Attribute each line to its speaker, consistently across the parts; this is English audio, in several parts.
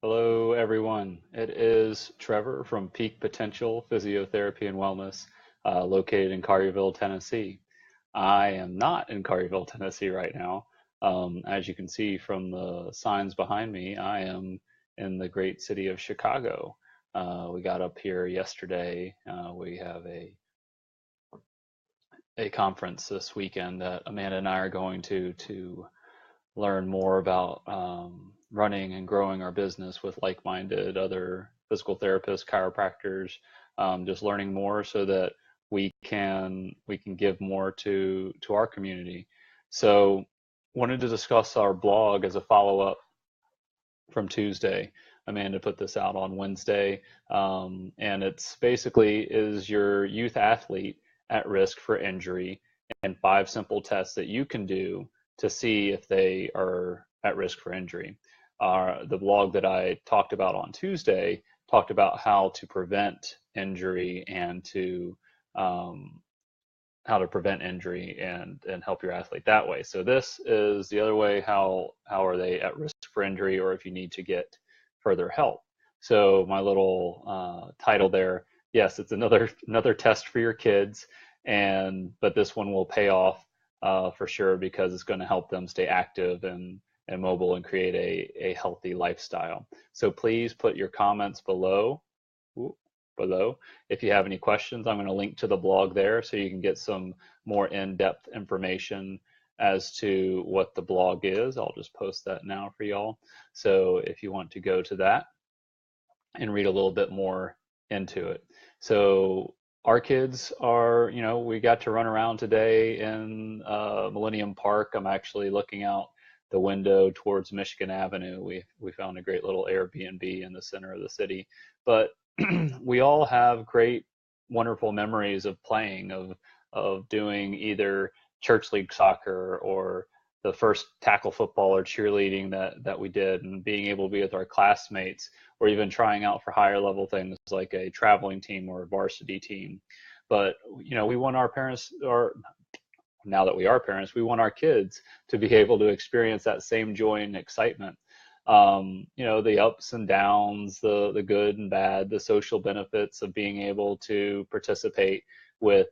Speaker 1: Hello, everyone. It is Trevor from Peak Potential Physiotherapy and Wellness, located in Collierville, Tennessee. I am not in Collierville, Tennessee right now. As you can see from the signs behind me, I am in the great city of Chicago. We got up here yesterday. We have a conference this weekend that Amanda and I are going to learn more about running and growing our business with like-minded other physical therapists, chiropractors, just learning more so that we can give more to our community. So wanted to discuss our blog as a follow-up from Tuesday. Amanda put this out on Wednesday, and it's basically is your youth athlete at risk for injury and 5 simple tests that you can do to see if they are at risk for injury. The blog that I talked about on Tuesday talked about how to prevent injury and how to prevent injury and help your athlete that way. So this is the other way. How are they at risk for injury, or if you need to get further help? So my little title there, yes, it's another test for your kids, but this one will pay off for sure because it's going to help them stay active and mobile and create a healthy lifestyle. So please put your comments below. If you have any questions, I'm going to link to the blog there so you can get some more in-depth information as to what the blog is. I'll just post that now for y'all. So if you want to go to that and read a little bit more into it. So our kids are, we got to run around today in Millennium Park. I'm actually looking out the window towards Michigan Avenue. We found a great little Airbnb in the center of the city. But we all have great, wonderful memories of playing, of doing either church league soccer or the first tackle football or cheerleading that we did, and being able to be with our classmates, or even trying out for higher level things like a traveling team or a varsity team. But we want our parents, or now that we are parents, we want our kids to be able to experience that same joy and excitement. The ups and downs, the good and bad, the social benefits of being able to participate with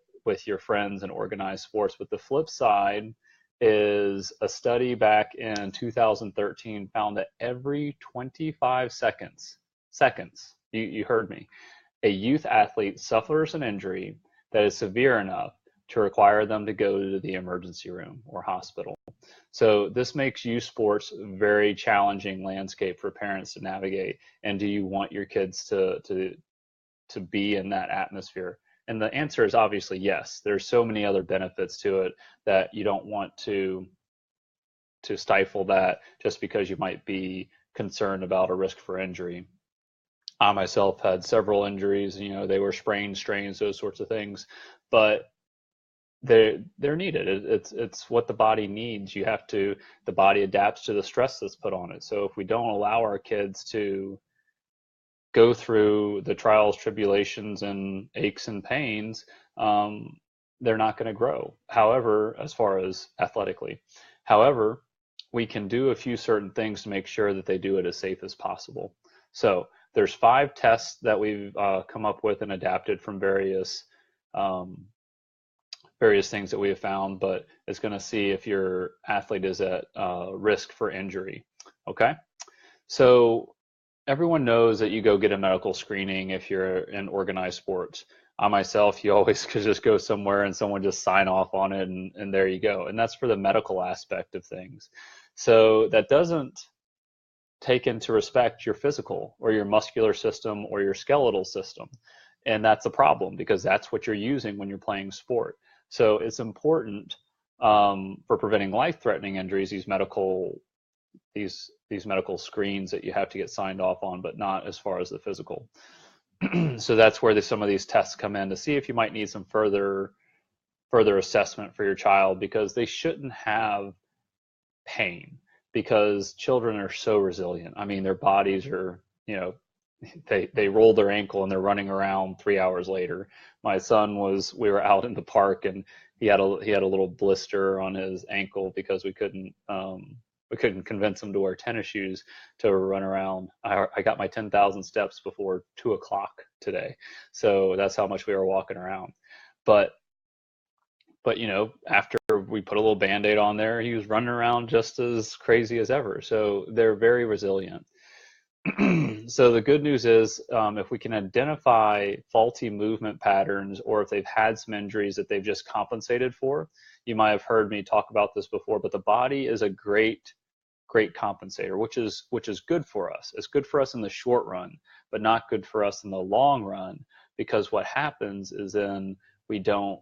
Speaker 1: your friends in organized sports. But the flip side is a study back in 2013 found that every 25 seconds, you heard me, a youth athlete suffers an injury that is severe enough to require them to go to the emergency room or hospital. So this makes youth sports a very challenging landscape for parents to navigate. And do you want your kids to be in that atmosphere? And the answer is obviously yes. There's so many other benefits to it that you don't want to stifle that just because you might be concerned about a risk for injury. I myself had several injuries, they were sprains, strains, those sorts of things, but they're needed. It's what the body needs. The body adapts to the stress that's put on it. So if we don't allow our kids to go through the trials, tribulations, and aches and pains, they're not going to grow. However, as far as athletically, however, we can do a few certain things to make sure that they do it as safe as possible. So there's 5 tests that we've come up with and adapted from various things that we have found, but it's going to see if your athlete is at risk for injury. Okay, so everyone knows that you go get a medical screening if you're in organized sports. I myself, you always could just go somewhere and someone just sign off on it, and there you go. And that's for the medical aspect of things. So that doesn't take into respect your physical or your muscular system or your skeletal system. And that's a problem because that's what you're using when you're playing sport. So it's important for preventing life-threatening injuries, these medical screens that you have to get signed off on, but not as far as the physical. So that's where some of these tests come in to see if you might need some further assessment for your child, because they shouldn't have pain, because children are so resilient. I mean, their bodies are, they roll their ankle and they're running around 3 hours later. My son we were out in the park and he had a little blister on his ankle because we couldn't we couldn't convince them to wear tennis shoes to run around. I got my 10,000 steps before 2 o'clock today. So that's how much we were walking around. But after we put a little Band-Aid on there, he was running around just as crazy as ever. So they're very resilient. So the good news is, if we can identify faulty movement patterns, or if they've had some injuries that they've just compensated for, you might have heard me talk about this before, but the body is a great compensator, which is good for us. It's good for us in the short run, but not good for us in the long run, because what happens is then we don't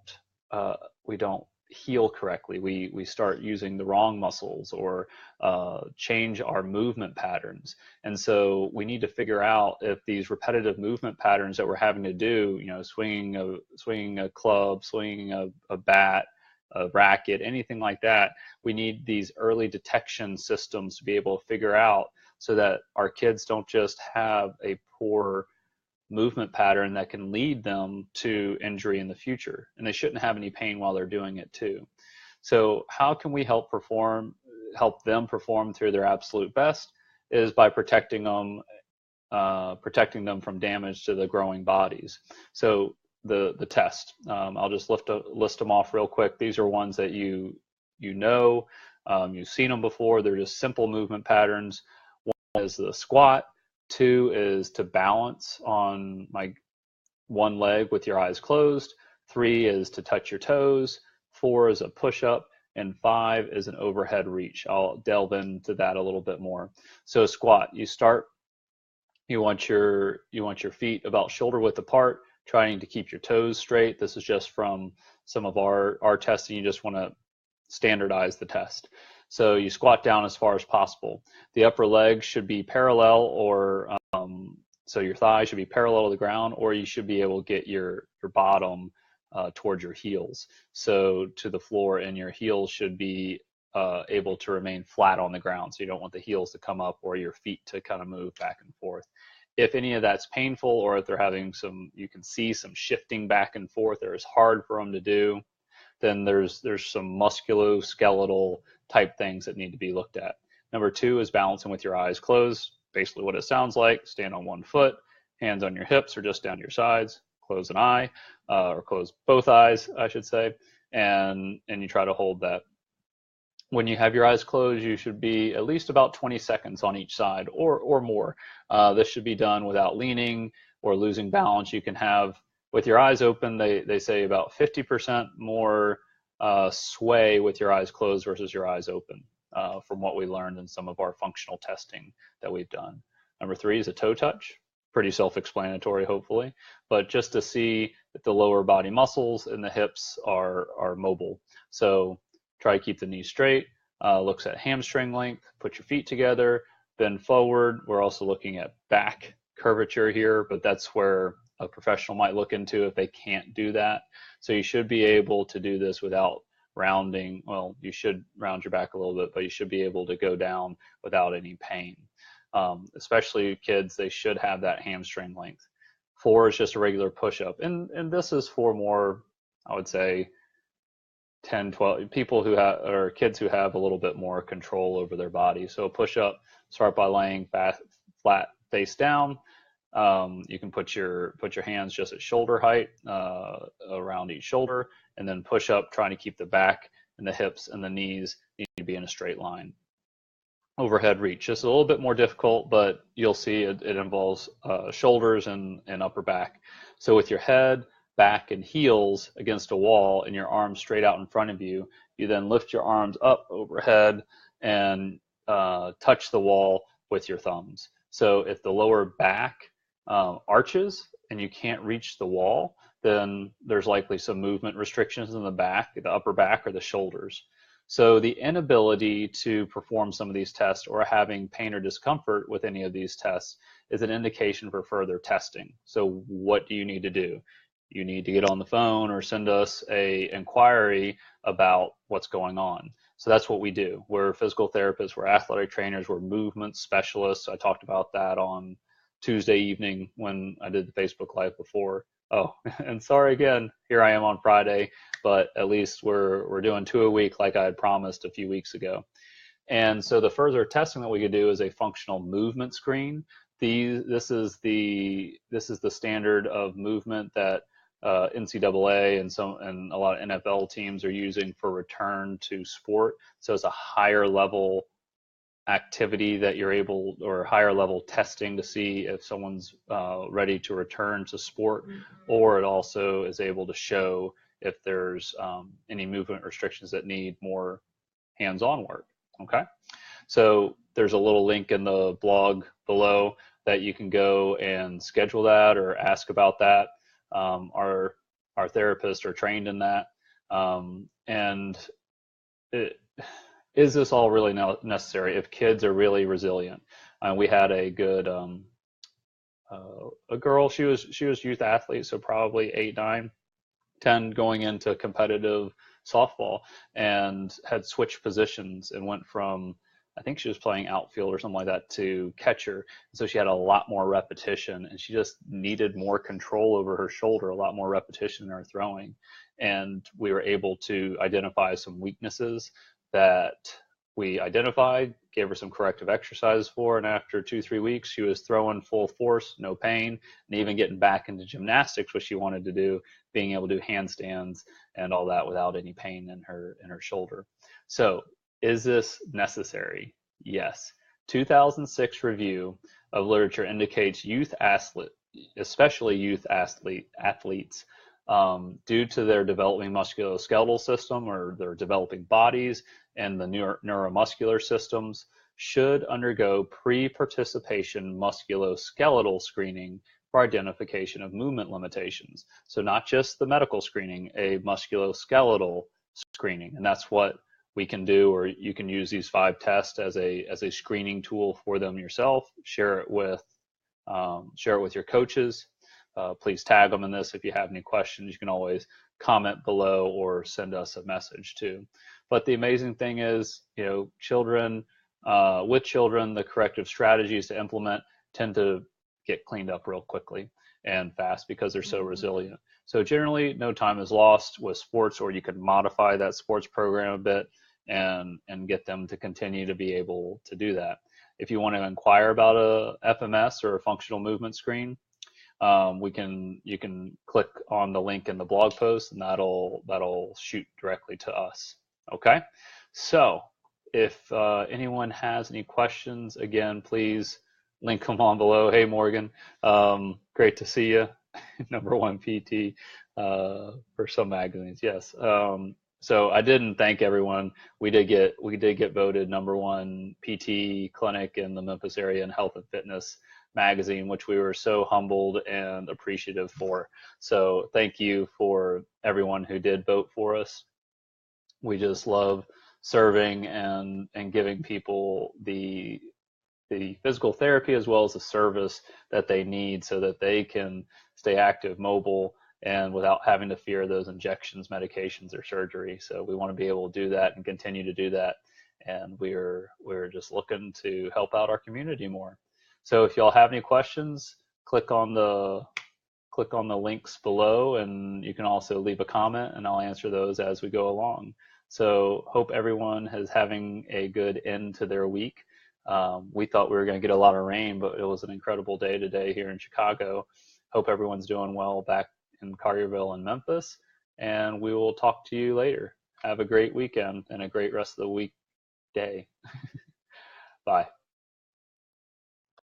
Speaker 1: heal correctly. We start using the wrong muscles, or change our movement patterns. And so we need to figure out if these repetitive movement patterns that we're having to do, swinging a club, swinging a bat, a racket, anything like that, we need these early detection systems to be able to figure out, so that our kids don't just have a poor movement pattern that can lead them to injury in the future, and they shouldn't have any pain while they're doing it too. So how can we help them perform through their absolute best, is by protecting them from damage to the growing bodies. So the test, I'll just list them off real quick. These are ones that you've seen them before. They're just simple movement patterns. One is the squat. 2 is to balance on one leg with your eyes closed. 3 is to touch your toes. 4 is a push-up. And 5 is an overhead reach. I'll delve into that a little bit more. So squat, you want your feet about shoulder width apart, trying to keep your toes straight. This is just from some of our testing. You just want to standardize the test. So you squat down as far as possible. The upper leg should be parallel, or so your thighs should be parallel to the ground, or you should be able to get your bottom towards your heels, so to the floor, and your heels should be able to remain flat on the ground. So you don't want the heels to come up or your feet to kind of move back and forth. If any of that's painful, or if they're having you can see some shifting back and forth, or it's hard for them to do, then there's some musculoskeletal type things that need to be looked at. Number 2 is balancing with your eyes closed. Basically what it sounds like: stand on one foot, hands on your hips or just down your sides, close an eye, or close both eyes, I should say, and you try to hold that. When you have your eyes closed, you should be at least about 20 seconds on each side, or more. This should be done without leaning or losing balance. You can have, with your eyes open, they say about 50% more sway with your eyes closed versus your eyes open, from what we learned in some of our functional testing that we've done. Number 3 is a toe touch. Pretty self-explanatory, hopefully, but just to see that the lower body muscles and the hips are mobile. So try to keep the knees straight. Looks at hamstring length. Put your feet together, bend forward. We're also looking at back curvature here, but that's where a professional might look into if they can't do that. So you should be able to do this without rounding. Well, you should round your back a little bit, but you should be able to go down without any pain. Especially kids, they should have that hamstring length. 4 is just a regular push-up, and this is for more, I would say, 10, 12 people who have, or kids who have a little bit more control over their body. So a push-up, start by laying flat face down. You can put your hands just at shoulder height, around each shoulder, and then push up, trying to keep the back and the hips and the knees need to be in a straight line. Overhead reach, just a little bit more difficult, but you'll see it involves shoulders and upper back. So with your head, back, and heels against a wall and your arms straight out in front of you, you then lift your arms up overhead and touch the wall with your thumbs. So if the lower back arches and you can't reach the wall, then there's likely some movement restrictions in the back, the upper back, or the shoulders. So the inability to perform some of these tests, or having pain or discomfort with any of these tests, is an indication for further testing. So what do you need to do? You need to get on the phone or send us an inquiry about what's going on. So that's what we do. We're physical therapists, we're athletic trainers, we're movement specialists. I talked about that on Tuesday evening when I did the Facebook Live before. Oh, and sorry again, here I am on Friday, but at least we're doing 2 a week like I had promised a few weeks ago. And so the further testing that we could do is a functional movement screen. This is the standard of movement that NCAA and a lot of NFL teams are using for return to sport. So it's a higher level activity that you're able, or higher level testing to see if someone's ready to return to sport, or it also is able to show if there's any movement restrictions that need more hands-on work. Okay, so there's a little link in the blog below that you can go and schedule that or ask about that. Our therapists are trained in that, and is this all really necessary if kids are really resilient? We had a good a girl. She was youth athlete, so probably 8, 9, 10, going into competitive softball, and had switched positions and went from, I think she was playing outfield or something like that, to catcher. So she had a lot more repetition, and she just needed more control over her shoulder, a lot more repetition in her throwing. And we were able to identify some weaknesses that we identified, gave her some corrective exercises for, and after 2-3 weeks, she was throwing full force, no pain, and even getting back into gymnastics, which she wanted to do, being able to do handstands and all that without any pain in her shoulder. So is this necessary? Yes. 2006 review of literature indicates youth athlete, especially youth athletes, due to their developing musculoskeletal system, or their developing bodies and the neuromuscular systems, should undergo pre-participation musculoskeletal screening for identification of movement limitations. So not just the medical screening, a musculoskeletal screening. And that's what we can do, or you can use these 5 tests as a screening tool for them yourself. Share it with your coaches. Please tag them in this. If you have any questions, you can always comment below or send us a message too. But the amazing thing is, with children, the corrective strategies to implement tend to get cleaned up real quickly and fast because they're so resilient. So generally, no time is lost with sports, or you can modify that sports program a bit and get them to continue to be able to do that. If you want to inquire about a FMS or a functional movement screen, you can click on the link in the blog post, and that'll shoot directly to us. Okay, so if anyone has any questions, again, please link them on below. Hey Morgan, great to see you. #1 PT for some magazines. Yes. So I didn't thank everyone. We did get voted #1 PT clinic in the Memphis area in health and fitness magazine, which we were so humbled and appreciative for. So thank you for everyone who did vote for us. We just love serving and giving people the physical therapy as well as the service that they need so that they can stay active, mobile, and without having to fear those injections, medications, or surgery. So we want to be able to do that and continue to do that. And we're just looking to help out our community more. So if y'all have any questions, click on the links below, and you can also leave a comment, and I'll answer those as we go along. So hope everyone is having a good end to their week. We thought we were going to get a lot of rain, but it was an incredible day today here in Chicago. Hope everyone's doing well back in Collierville and Memphis, and we will talk to you later. Have a great weekend and a great rest of the week day. Bye.